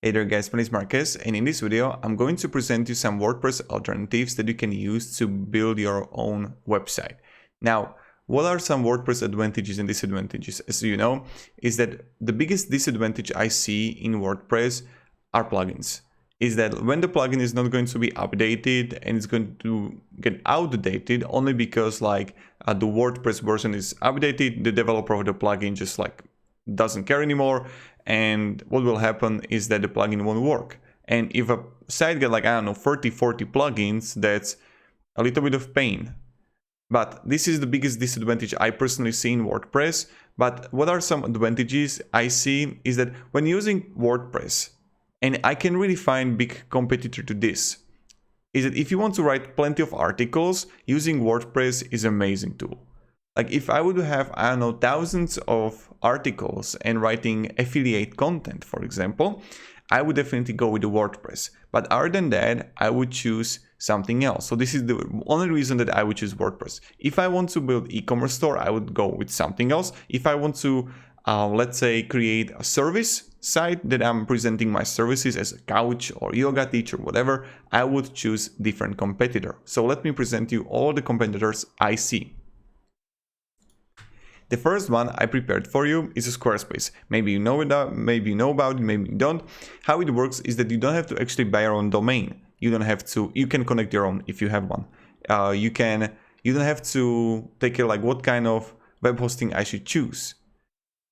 Hey there guys, my name is Marcus, and in this video I'm going to present you some WordPress alternatives that you can use to build your own website. Now, what are some WordPress advantages and disadvantages? As you know, is that the biggest disadvantage I see in WordPress are plugins. Is that when the plugin is not going to be updated and it's going to get outdated only because the WordPress version is updated, the developer of the plugin just doesn't care anymore, and what will happen is that the plugin won't work. And if a site get 30, 40 plugins, that's a little bit of pain. But this is the biggest disadvantage I personally see in WordPress. But what are some advantages I see is that when using WordPress, and I can really find big competitor to this, is that if you want to write plenty of articles, using WordPress is an amazing tool. Like if I would have, thousands of articles and writing affiliate content, for example, I would definitely go with the WordPress. But other than that, I would choose something else. So this is the only reason that I would choose WordPress. If I want to build e-commerce store, I would go with something else. If I want to, let's say, create a service site that I'm presenting my services as a coach or yoga teacher, whatever, I would choose different competitor. So let me present you all the competitors I see. The first one I prepared for you is a Squarespace. Maybe you know it, maybe you know about it, maybe you don't. How it works is that you don't have to actually buy your own domain. You don't have to. You can connect your own if you have one. You don't have to take care what kind of web hosting I should choose.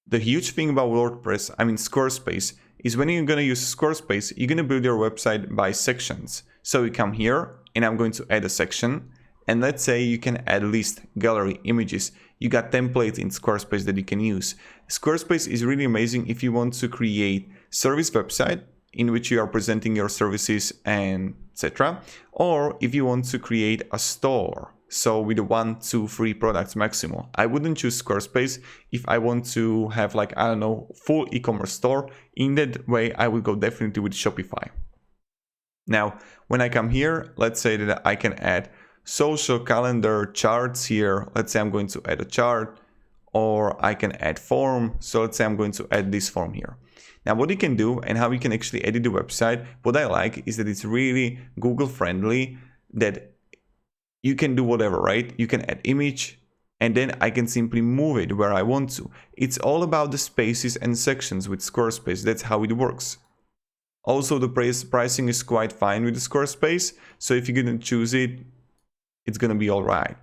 The huge thing about Squarespace, is when you're gonna use Squarespace, you're gonna build your website by sections. So you come here, and I'm going to add a section. And let's say you can add list, gallery, images. You got templates in Squarespace that you can use. Squarespace is really amazing if you want to create service website in which you are presenting your services and etc. Or if you want to create a store. So with 1, 2, 3 products maximum. I wouldn't choose Squarespace if I want to have full e-commerce store. In that way, I would go definitely with Shopify. Now, when I come here, let's say that I can add social calendar charts here. Let's say I'm going to add a chart, or I can add form. So let's say I'm going to add this form here. Now what you can do and how you can actually edit the website, what I like is that it's really Google friendly, that you can do whatever, right? You can add image and then I can simply move it where I want to. It's all about the spaces and sections with Squarespace. That's how it works. Also the pricing is quite fine with the Squarespace. So if you're going to choose it, it's going to be all right.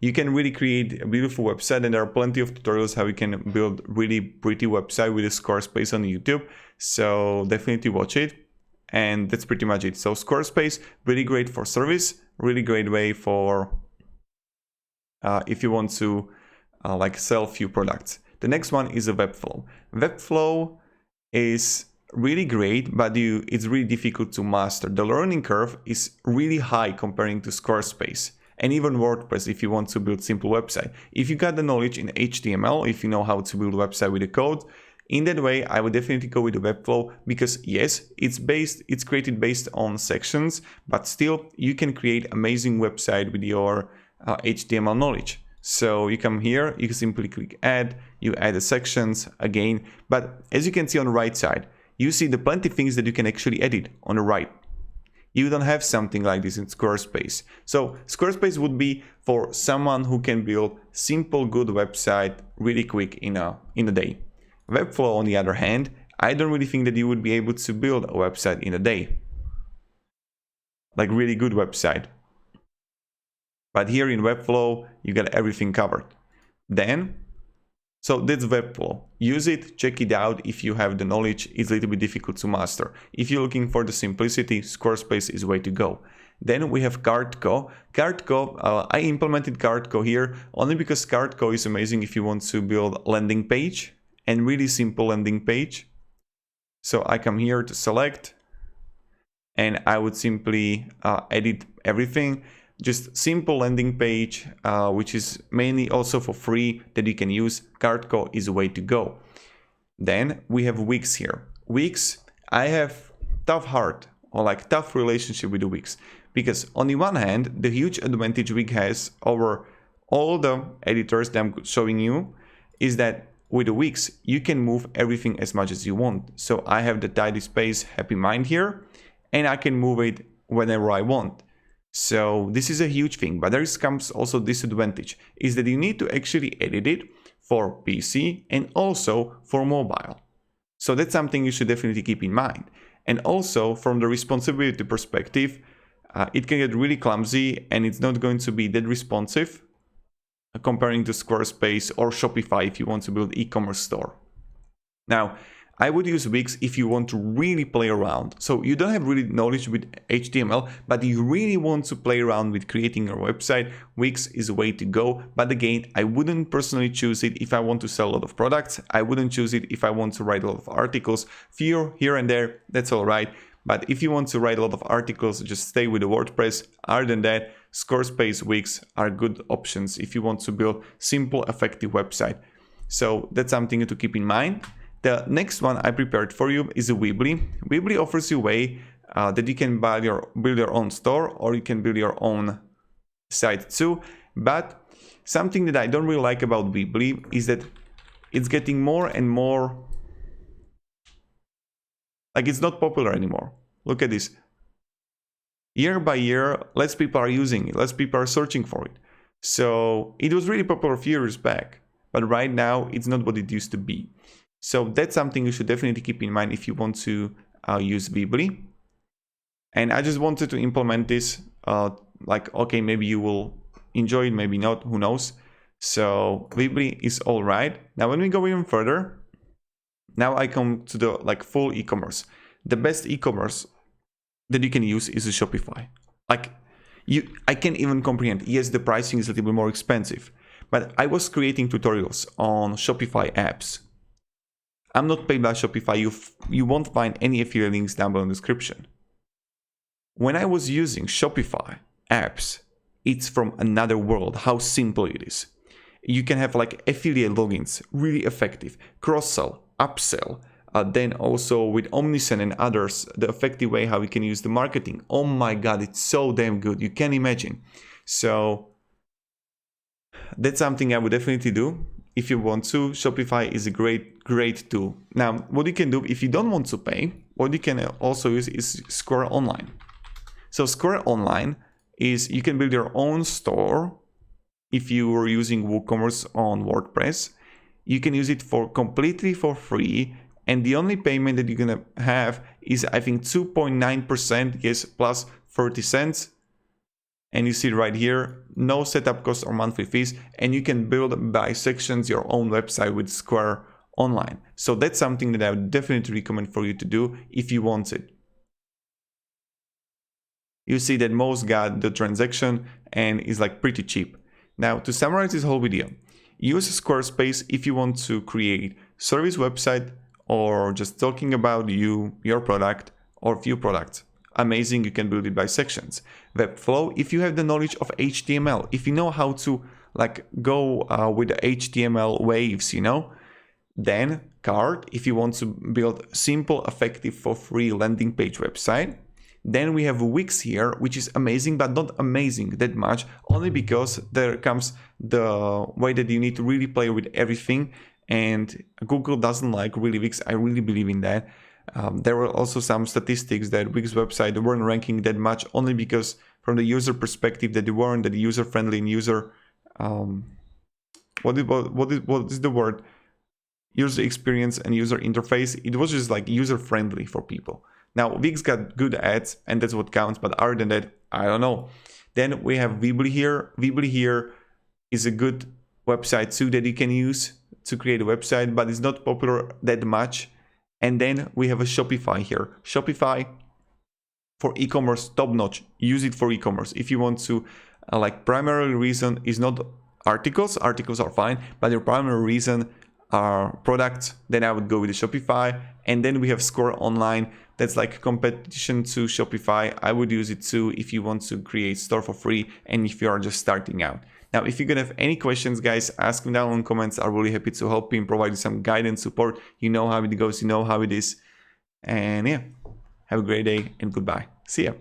You can really create a beautiful website, and there are plenty of tutorials how you can build really pretty website with a Squarespace on YouTube. So definitely watch it. And that's pretty much it. So Squarespace, really great for service, really great way for if you want to sell a few products. The next one is a Webflow. Webflow is really great, but it's really difficult to master. The learning curve is really high comparing to Squarespace. And even WordPress if you want to build simple website. If you got the knowledge in HTML, if you know how to build a website with the code, in that way I would definitely go with the Webflow, because yes, it's created based on sections, but still you can create amazing website with your HTML knowledge. So you come here, you can simply click add, you add the sections again, but as you can see on the right side, you see the plenty of things that you can actually edit on the right. You don't have something like this in Squarespace. So Squarespace would be for someone who can build simple, good website really quick in a day. Webflow, on the other hand, I don't really think that you would be able to build a website in a day. Like really good website. But here in Webflow, you got everything covered. So that's Webflow. Use it, check it out if you have the knowledge. It's a little bit difficult to master. If you're looking for the simplicity, Squarespace is the way to go. Then we have Cardco. I implemented Cardco here only because Cardco is amazing if you want to build a landing page, and really simple landing page. So I come here to select, and I would simply edit everything. Just simple landing page, which is mainly also for free that you can use. Cardco is the way to go. Then we have Wix here. Wix, I have tough relationship with the Wix, because on the one hand, the huge advantage Wix has over all the editors that I'm showing you is that With the Wix, you can move everything as much as you want. So I have the tidy space, happy mind here, and I can move it whenever I want. So this is a huge thing, but there comes also disadvantage, is that you need to actually edit it for PC and also for mobile. So that's something you should definitely keep in mind. And also from the responsibility perspective, it can get really clumsy and it's not going to be that responsive comparing to Squarespace or Shopify if you want to build e-commerce store. Now, I would use Wix if you want to really play around. So you don't have really knowledge with HTML, but you really want to play around with creating your website. Wix is a way to go. But again, I wouldn't personally choose it if I want to sell a lot of products. I wouldn't choose it if I want to write a lot of articles. Few here and there, that's all right. But if you want to write a lot of articles, just stay with the WordPress. Other than that, Squarespace, Wix are good options if you want to build simple, effective website. So that's something to keep in mind. The next one I prepared for you is a Weebly. Weebly offers you a way that you can build your own store, or you can build your own site too. But something that I don't really like about Weebly is that it's getting more and more, like, it's not popular anymore. Look at this. Year by year, less people are using it, less people are searching for it. So it was really popular a few years back, but right now it's not what it used to be. So that's something you should definitely keep in mind if you want to use Weebly. And I just wanted to implement this, like, okay, maybe you will enjoy it, maybe not, who knows. So Weebly is all right. Now, when we go even further, now I come to the full e-commerce. The best e-commerce that you can use is a Shopify. I can't even comprehend. Yes, the pricing is a little bit more expensive, but I was creating tutorials on Shopify apps. I'm not paid by Shopify. You won't find any affiliate links down below in the description. When I was using Shopify apps, it's from another world, how simple it is. You can have affiliate logins, really effective, cross-sell, upsell, then also with Omnisend and others, the effective way how we can use the marketing. Oh my God, it's so damn good. You can't imagine. So that's something I would definitely do. If you want to, Shopify is a great tool. Now, what you can do if you don't want to pay, what you can also use is Square Online. So Square Online is, you can build your own store. If you were using WooCommerce on WordPress, you can use it completely for free. And the only payment that you're gonna have is, I think, 2.9%, yes, plus 30 cents. And you see right here, no setup costs or monthly fees, and you can build by sections your own website with Square Online. So that's something that I would definitely recommend for you to do if you want it. You see that most got the transaction and is pretty cheap. Now, to summarize this whole video, use Squarespace if you want to create service website or just talking about your product or few products. Amazing, you can build it by sections. Webflow, if you have the knowledge of HTML, if you know how to go with the HTML waves, then Card, if you want to build simple, effective, for free landing page website. Then we have Wix here, which is amazing, but not amazing that much, only because there comes the way that you need to really play with everything, and Google doesn't like really Wix. I really believe in that. There were also some statistics that Wix website weren't ranking that much, only because from the user perspective that they weren't that user friendly and user what is the word, user experience and user interface. It was just user friendly for people. Now Wix got good ads and that's what counts, but other than that, I don't know. Then we have Weebly here. Weebly here is a good website too that you can use to create a website, but it's not popular that much. And then we have a Shopify here. Shopify for e-commerce, top notch. Use it for e-commerce. If you want to, primary reason is not articles. Articles are fine, but your primary reason are products. Then I would go with the Shopify. And then we have Square Online. That's competition to Shopify. I would use it too if you want to create store for free and if you are just starting out. Now, if you're gonna have any questions, guys, ask me down in the comments. I'm really happy to help you and provide you some guidance, support. You know how it goes, you know how it is. And yeah, have a great day and goodbye. See ya.